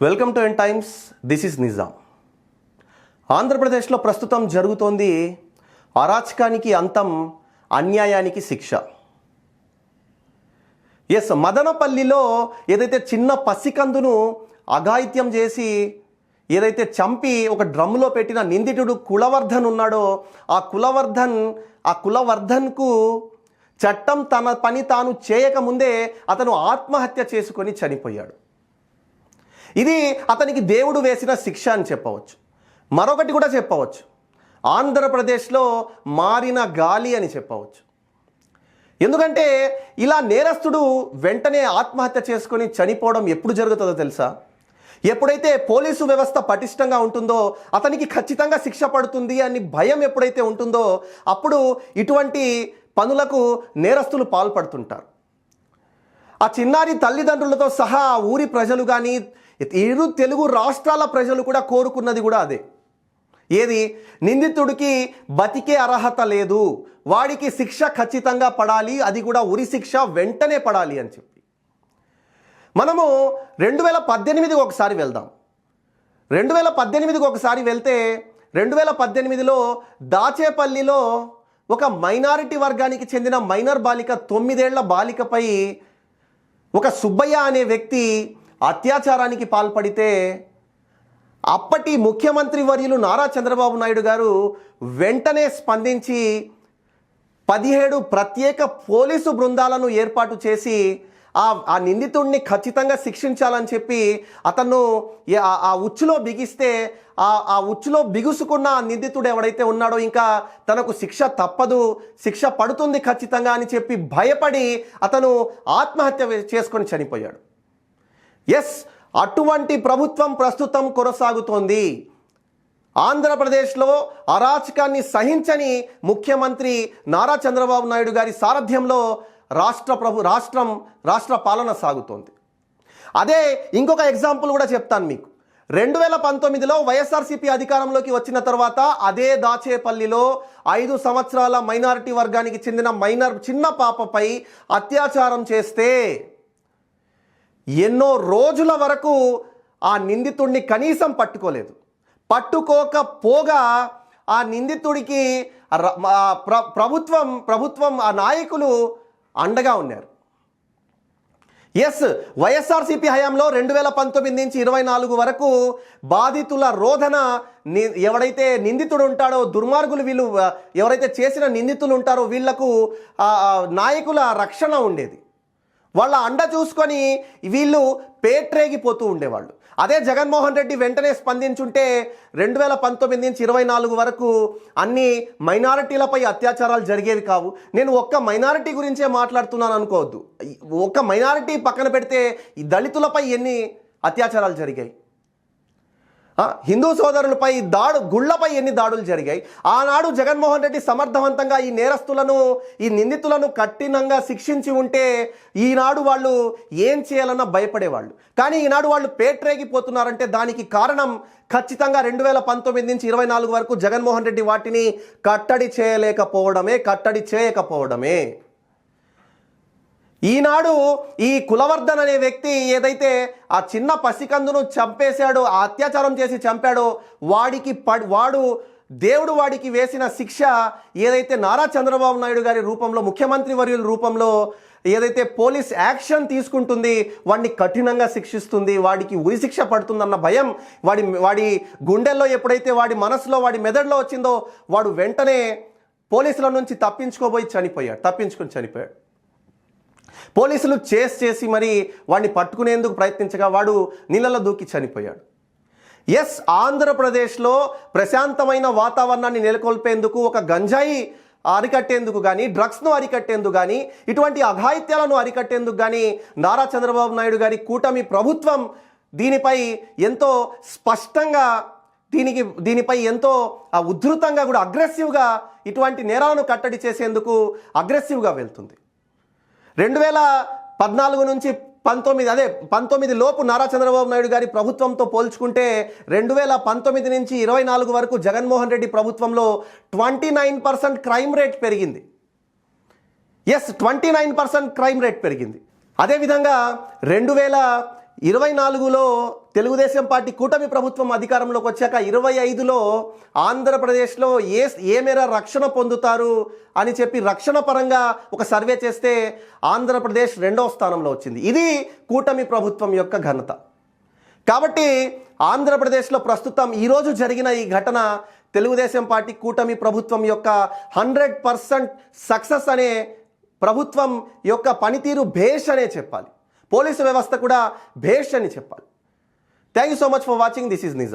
Welcome to N Times. This is Nizam. ఆంధ్రప్రదేశ్లో ప్రస్తుతం జరుగుతోంది అరాచకానికి అంతం, అన్యాయానికి శిక్ష. ఎస్, మదనపల్లిలో ఏదైతే చిన్న పసికందును అఘాయిత్యం చేసి ఏదైతే చంపి ఒక డ్రమ్లో పెట్టిన నిందితుడు కులవర్ధన్ ఉన్నాడో, ఆ కులవర్ధన్కు చట్టం తన పని తాను చేయకముందే అతను ఆత్మహత్య చేసుకొని చనిపోయాడు. ఇది అతనికి దేవుడు వేసిన శిక్ష అని చెప్పవచ్చు. మరొకటి కూడా చెప్పవచ్చు, ఆంధ్రప్రదేశ్లో మారిన గాలి అని చెప్పవచ్చు. ఎందుకంటే ఇలా నేరస్తుడు వెంటనే ఆత్మహత్య చేసుకొని చనిపోవడం ఎప్పుడు జరుగుతుందో తెలుసా? ఎప్పుడైతే పోలీసు వ్యవస్థ పటిష్టంగా ఉంటుందో, అతనికి ఖచ్చితంగా శిక్ష పడుతుంది అని భయం ఎప్పుడైతే ఉంటుందో, అప్పుడు ఇటువంటి పనులకు నేరస్తులు పాల్పడుతుంటారు. ఆ చిన్నారి తల్లిదండ్రులతో సహా ఊరి ప్రజలు కానీ ఇరు తెలుగు రాష్ట్రాల ప్రజలు కూడా కోరుకున్నది కూడా అదే. ఏది? నిందితుడికి బతికే అర్హత లేదు, వాడికి శిక్ష ఖచ్చితంగా పడాలి, అది కూడా ఉరి శిక్ష వెంటనే పడాలి అని చెప్పి. మనము 2018 ఒకసారి వెళ్దాం. 2018 ఒకసారి వెళ్తే 2018లో దాచేపల్లిలో ఒక మైనారిటీ వర్గానికి చెందిన మైనర్ బాలిక 9 ఏళ్ల బాలికపై ఒక సుబ్బయ్య అనే వ్యక్తి అత్యాచారానికి పాల్పడితే అప్పటి ముఖ్యమంత్రి వర్యులు నారా చంద్రబాబు నాయుడు గారు వెంటనే స్పందించి 17 ప్రత్యేక పోలీసు బృందాలను ఏర్పాటు చేసి ఆ నిందితుడిని ఖచ్చితంగా శిక్షించాలని చెప్పి అతను ఆ ఉచ్చులో బిగిస్తే ఆ ఉచ్చులో బిగుసుకున్న ఆ నిందితుడు ఎవడైతే ఉన్నాడో ఇంకా తనకు శిక్ష తప్పదు, శిక్ష పడుతుంది ఖచ్చితంగా అని చెప్పి భయపడి అతను ఆత్మహత్య చేసుకొని చనిపోయాడు. ఎస్, అటువంటి ప్రభుత్వం ప్రస్తుతం కొనసాగుతోంది. ఆంధ్రప్రదేశ్లో అరాచకాన్ని ముఖ్యమంత్రి నారా చంద్రబాబు నాయుడు గారి సారథ్యంలో రాష్ట్ర పాలన సాగుతోంది. అదే ఇంకొక ఎగ్జాంపుల్ కూడా చెప్తాను మీకు. 2019లో వైఎస్ఆర్సీపీ అధికారంలోకి వచ్చిన తర్వాత అదే దాచేపల్లిలో 5 సంవత్సరాల మైనారిటీ వర్గానికి చెందిన చిన్న పాపపై అత్యాచారం చేస్తే ఎన్నో రోజుల వరకు ఆ నిందితుడిని కనీసం పట్టుకోలేదు. పట్టుకోకపోగా ఆ నిందితుడికి ప్రభుత్వం ఆ నాయకులు అండగా ఉన్నారు. ఎస్, వైఎస్ఆర్సీపీ హయాంలో 2019 నుంచి 24 వరకు బాధితుల రోధన, ఎవడైతే నిందితుడు ఉంటాడో, దుర్మార్గులు వీళ్ళు ఎవరైతే చేసిన నిందితులు ఉంటారో వీళ్లకు నాయకుల రక్షణ ఉండేది. వాళ్ళ అండ చూసుకొని వీళ్ళు పేట్రేగిపోతూ ఉండేవాళ్ళు. అదే జగన్మోహన్ రెడ్డి వెంటనే స్పందించుంటే 2019 నుంచి 24 వరకు అన్ని మైనారిటీలపై అత్యాచారాలు జరిగేవి కావు. నేను ఒక్క మైనారిటీ గురించే మాట్లాడుతున్నాను అనుకోవద్దు. ఒక్క మైనారిటీ పక్కన పెడితే ఈ దళితులపై ఎన్ని అత్యాచారాలు జరిగాయి, హిందూ సోదరులపై గుళ్లపై ఎన్ని దాడులు జరిగాయి. ఆనాడు జగన్మోహన్ రెడ్డి సమర్థవంతంగా ఈ నేరస్తులను, ఈ నిందితులను కఠినంగా శిక్షించి ఉంటే ఈనాడు వాళ్ళు ఏం చేయాలన్నా భయపడేవాళ్ళు. కానీ ఈనాడు వాళ్ళు పేట్రేగిపోతున్నారంటే దానికి కారణం ఖచ్చితంగా 2019 నుంచి 24 వరకు జగన్మోహన్ రెడ్డి వాటిని కట్టడి చేయకపోవడమే. ఈనాడు ఈ కులవర్ధన్ అనే వ్యక్తి ఏదైతే ఆ చిన్న పసికందును చంపేశాడో, ఆ అత్యాచారం చేసి చంపాడో, దేవుడు వాడికి వేసిన శిక్ష ఏదైతే నారా చంద్రబాబు నాయుడు గారి రూపంలో, ముఖ్యమంత్రి వర్యుల రూపంలో ఏదైతే పోలీస్ యాక్షన్ తీసుకుంటుంది, వాడిని కఠినంగా శిక్షిస్తుంది, వాడికి ఉరి శిక్ష పడుతుందన్న భయం వాడి గుండెల్లో ఎప్పుడైతే వాడి మనసులో, వాడి మెదడులో వచ్చిందో, వాడు వెంటనే పోలీసుల నుంచి తప్పించుకొని చనిపోయాడు. పోలీసులు చేసి మరి వాడిని పట్టుకునేందుకు ప్రయత్నించగా వాడు నీళ్ళలో దూకి చనిపోయాడు. ఎస్, ఆంధ్రప్రదేశ్లో ప్రశాంతమైన వాతావరణాన్ని నెలకొల్పేందుకు, ఒక గంజాయి అరికట్టేందుకు కానీ, డ్రగ్స్ను అరికట్టేందుకు కానీ, ఇటువంటి అఘాయిత్యాలను అరికట్టేందుకు కానీ నారా చంద్రబాబు నాయుడు గారి కూటమి ప్రభుత్వం దీనిపై ఎంతో స్పష్టంగా, దీనిపై ఎంతో ఉధృతంగా కూడా అగ్రెసివ్గా ఇటువంటి నేరాలను కట్టడి చేసేందుకు అగ్రెసివ్గా వెళ్తుంది. 2014 నుంచి 19 లోపు నారా చంద్రబాబు నాయుడు గారి ప్రభుత్వంతో పోల్చుకుంటే 2019 నుంచి 24 వరకు జగన్మోహన్ రెడ్డి ప్రభుత్వంలో 29% క్రైమ్ రేట్ పెరిగింది. ఎస్, 29% క్రైమ్ రేట్ పెరిగింది. అదేవిధంగా 24లో తెలుగుదేశం పార్టీ కూటమి ప్రభుత్వం అధికారంలోకి వచ్చాక 25లో ఆంధ్రప్రదేశ్లో ఏ మేర రక్షణ పొందుతారు అని చెప్పి రక్షణ పరంగా ఒక సర్వే చేస్తే ఆంధ్రప్రదేశ్ 2వ స్థానంలో వచ్చింది. ఇది కూటమి ప్రభుత్వం యొక్క ఘనత. కాబట్టి ఆంధ్రప్రదేశ్లో ప్రస్తుతం ఈరోజు జరిగిన ఈ ఘటన తెలుగుదేశం పార్టీ కూటమి ప్రభుత్వం యొక్క 100% సక్సెస్ అనే ప్రభుత్వం యొక్క పనితీరు భేష్ అనే చెప్పాలి. పోలీసు వ్యవస్థ కూడా భేష్ అని చెప్పాలి. Thank you so much for watching. This is Nizam.